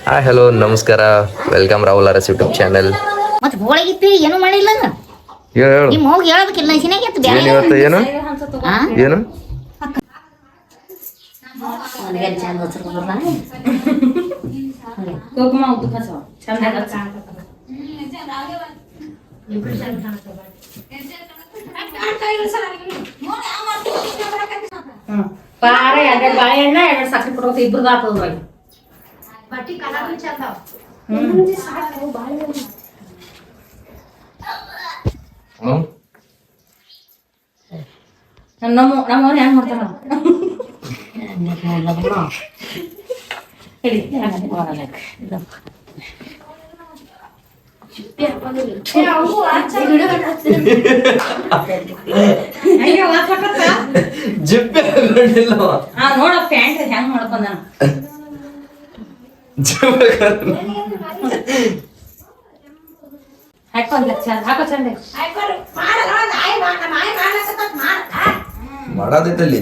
Hi hello ನಮಸ್ಕಾರ, welcome Rahul R S YouTube channel. ಮತ್ತೆ ಹೋಳಿಗಿತ್ತಿ ಏನು ಮಾಡಿಲ್ಲ ಹೇಳು ನಿಮ್ಮ ಹೋಗಿ ಹೇಳೋದಕ್ಕಿಲ್ಲ ಸಿನಾಗೈತೆ ಏನು ಇವತ್ತು ಏನು ಏನು ಚಂದ ಹಚ್ಚಿರ್ಬೋದಲ್ಲ ಕುಂಕುಮ ಉದ್ದು ಕಸ ಚಂದ ಪಾರ ಎರಡು ಬಾಳೆಹಣ್ಣ ಎರಡು ಸಕ್ಕರೆ ಕೊಡೋದು ಇಬ್ಬರದು ಆಗ್ತದ ನೋಡಿ ಬಟ್ಟಿ ಕಲರ್ ಚಂದ ನಮ್ಮವ್ರು ಹೆಂಗ್ ಮಾಡ್ತಾರ ನೋಡ ಪ್ಯಾಂಟ್ ಹೆಂಗ್ ಮಾಡ್ಕೊಂಡ ಹಾಕೋ ಚಂದ ಮಾಡೋದೈತಲ್ಲಿ.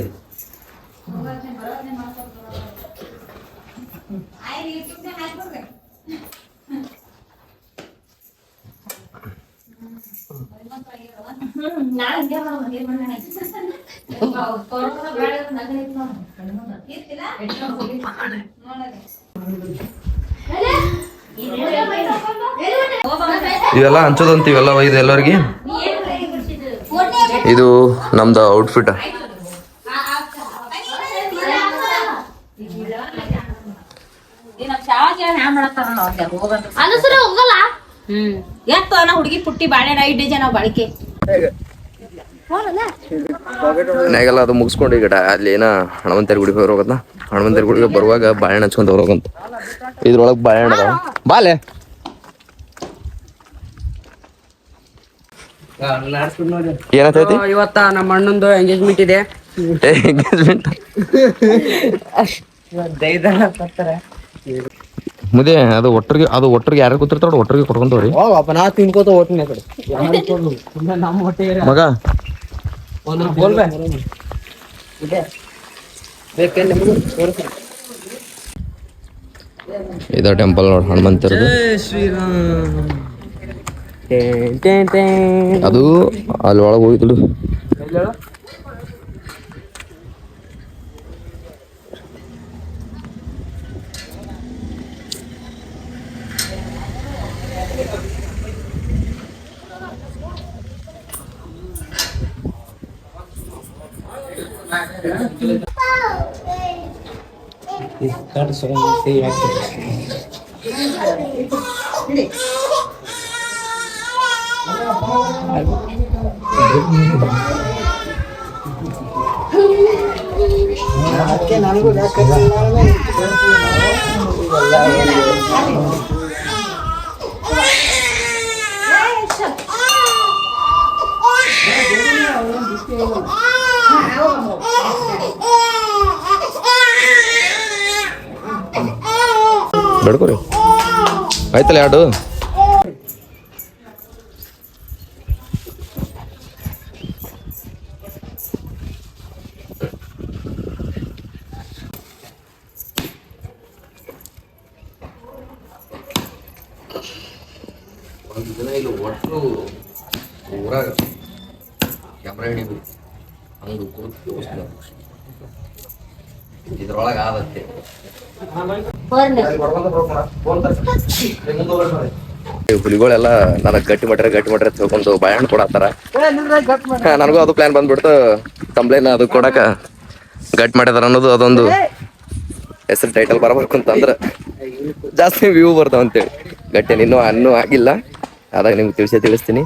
ಇವೆಲ್ಲ ಹಂಚೋದಂತೀವಲ್ಲ ಇದು ಎಲ್ಲರಿಗೆ. ಇದು ನಮ್ದು ಔಟ್ಫಿಟ್. ಹುಡುಗಿ ಪುಟ್ಟಿ ಬಾಳೆ ಐದು ಜನ ಬಾಳಿಕೆ ಮನ್ಯಾಗೆಲ್ಲ ಅದು ಮುಗಿಸ್ಕೊಂಡು ಈಗ ಅಲ್ಲಿ ಏನ ಹನುಮಂತೇರಿ ಗುಡಿಗೆ ಹೋಗೋದ. ಹನುಮಂತೇರಿ ಗುಡಿಗೆ ಬರುವಾಗ ಬಾಳೆಹಣ್ಣು ಹಚ್ಕೊಂತ ಹೋಗೋಂತ. ಇದ್ರೊಳಗೆ ಬಾಳೆಹಣ್ಣು ಅದಾವ. ಬಾಲೆ ಏನಂತೈತಿ? ಇವತ್ತ ನಮ್ಮ ಅಣ್ಣಂದು ಎಂಗೇಜ್ಮೆಂಟ್ ಇದೆ. ಎಂಗೇಜ್ಮೆಂಟ್ ಮುದೆ ಅದು ಒಟ್ಟರಿಗೆ ಯಾರು ಕೂತಿರ್ತಾರ ಒಟ್ಟರಿಗೆ ಕೊಟ್ಕೊಂತವ್ರಿ. ನಾ ತಿನ್ಕೋತ ಓಟ್ನಿ ಕಡೆ ಮಗ ಇದ ಟೆಂಪಲ್ ನೋಡಿ ಹನುಮಂತರದು. ಅದು ಅಲ್ಲಿ ಒಳಗೆ ಹೋಗಿದ್ದು. ಬೇಡ್ಕೊರಿ ಆಯ್ತಲ್ಲ ಎರಡು. ಒಂದು ದಿನ ಇಲ್ಲಿ ಒಟ್ಟು ಊರಾಗ ಕ್ಯಾಮ್ರಾ ಹಿಡಿಬೇಕು ಹಂಗೆ ಕುರಿತು ಇದ್ರೊಳಗೆ ಆದತ್ತೆ. ಹುಲಿಗಳೆಲ್ಲ ನನಗೆ ಗಟ್ಟಿ ಮಾಡ್ರೆ ತಿಳ್ಕೊಂಡು ಬಾಳೆಹಣ್ಣು ಕೊಡತ್ತಾರ. ನನಗೂ ಅದು ಪ್ಲಾನ್ ಬಂದ್ಬಿಡ್ತು. ತಂಬ್ಲೇನ ಅದು ಕೊಡಕ ಗಟ್ಟಿ ಮಾಡಿದಾರ ಅನ್ನೋದು ಅದೊಂದು ಹೆಸರು ಟೈಟಲ್ ಬರಬೇಕು ಅಂತಂದ್ರೆ ಜಾಸ್ತಿ ವ್ಯೂ ಬರ್ತಾವ ಅಂತೇಳಿ ಗಟ್ಟಿ ಇನ್ನೂ ಆಗಿಲ್ಲ. ಅದಾಗ ನಿಮ್ಗೆ ತಿಳಿಸ್ತೀನಿ.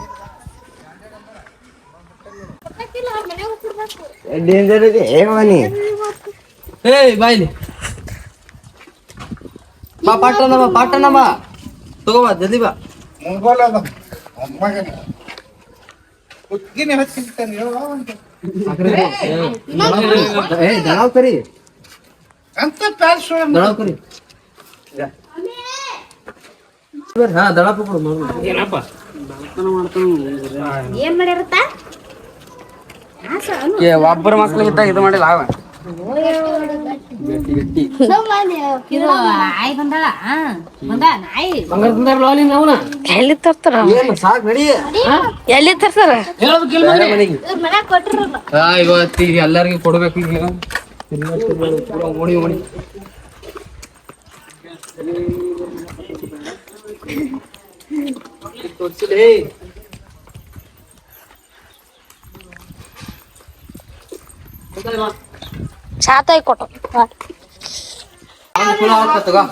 ಬಾಯ್ಲಿ ಬಾ ಪಾಟನ ಬಾ ತಗೋ ಬಾ ಜಲ್ದಿ ಬಾ. ದಳಾವ್ ಕರಿ ಹಾ ದಳ ಕೊಡು. ಏನಪ್ಪ ಏನ್ ಮಾಡಿರತ್ತ ಒಬ್ಬರ ಮಕ್ಳಿಗಿದ್ದ ಇದು ಮಾಡಿಲ್ಲ ಅವ ಇದು ಆಯ್ ಬಂದಾಳ ಬಂದ ನಾಯಿ ಎಲ್ಲಿ ತರ್ತಾರ ಸಾಕ್ ನಡಿ ಎಲ್ಲಿ ತರ್ತಾರ ಇವತ್ತು ಈಗ ಎಲ್ಲರಿಗೂ ಕೊಡ್ಬೇಕು ಈಗ ಓಣಿ ಓಣಿ ತೋರ್ಸಿಲೇ ಚಾತಾಯಿ ಕೊಟ್ಟು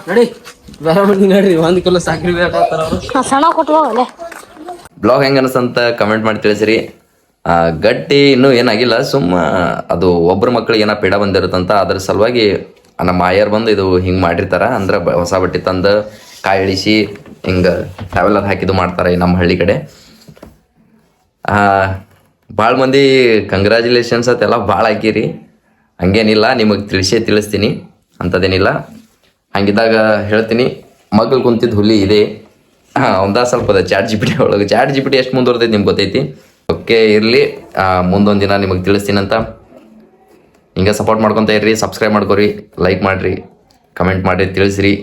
ನಡಿ ಬೇರೆ ಮಂದಿ ನಡ್ರಿ 1 ಕಿಲೋ ಸಕ್ರಿ ಬೇಕಾಗ್ತಾರ ಅವ್ರು ಸಣ್ಣ ಕೊಟ್ಟು ಹೋಗಲೆ ಬ್ಲಾಗ್ ಹೆಂಗ ಅನ್ಸಂತ ಕಮೆಂಟ್ ಮಾಡಿ ತಿಳಿಸ್ರಿ. ಗಟ್ಟಿ ಇನ್ನೂ ಏನಾಗಿಲ್ಲ, ಸುಮ್ಮ ಅದು ಒಬ್ಬರ ಮಕ್ಳಿಗೆ ಏನೋ ಪೀಡ ಬಂದಿರುತ್ತಂತ, ಅದ್ರ ಸಲುವಾಗಿ ನಮ್ಮ ಆಯರ್ ಬಂದು ಇದು ಹಿಂಗೆ ಮಾಡಿರ್ತಾರ. ಅಂದ್ರೆ ಹೊಸ ಬಟ್ಟೆ ತಂದು ಕಾಯಿ ಇಳಿಸಿ ಹಿಂಗೆ ಟ್ರಾವೆಲರ್ ಹಾಕಿದ್ದು ಮಾಡ್ತಾರೆ ನಮ್ಮ ಹಳ್ಳಿ ಕಡೆ. ಭಾಳ ಮಂದಿ ಕಂಗ್ರ್ಯಾಚುಲೇಷನ್ಸ್ ಅಂತೆಲ್ಲ ಭಾಳ ಹಾಕಿರಿ. ಹಂಗೇನಿಲ್ಲ, ನಿಮಗೆ ತಿಳಿಸ್ತೀನಿ ಅಂಥದ್ದೇನಿಲ್ಲ. ಹಂಗಿದ್ದಾಗ ಹೇಳ್ತೀನಿ, ಮಗ್ಳು ಕುಂತಿದ್ದು ಹುಲಿ ಇದೆ. ಒಂದ ಸ್ವಲ್ಪ ಅದ ChatGPT ಒಳಗೆ. ChatGPT ಎಷ್ಟು ಮುಂದುವರ್ತೈತಿ ನಿಮ್ಗೆ ಗೊತ್ತೈತಿ. ಓಕೆ ಇರಲಿ, ಮುಂದೊಂದು ದಿನ ನಿಮಗೆ ತಿಳಿಸ್ತೀನಿ ಅಂತ. ಹಿಂಗೆ ಸಪೋರ್ಟ್ ಮಾಡ್ಕೊತ ಇರ್ರಿ, ಸಬ್ಸ್ಕ್ರೈಬ್ ಮಾಡ್ಕೊರಿ, ಲೈಕ್ ಮಾಡಿರಿ, ಕಮೆಂಟ್ ಮಾಡಿರಿ, ತಿಳಿಸ್ರಿ.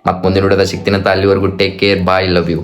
ಮತ್ತು ಮುಂದಿನ ವಿಡಿಯೋದಾಗ ಸಿಗ್ತೀನಿ ಅಂತ. ಅಲ್ಲಿವರೆಗೂ take care, bye, love you.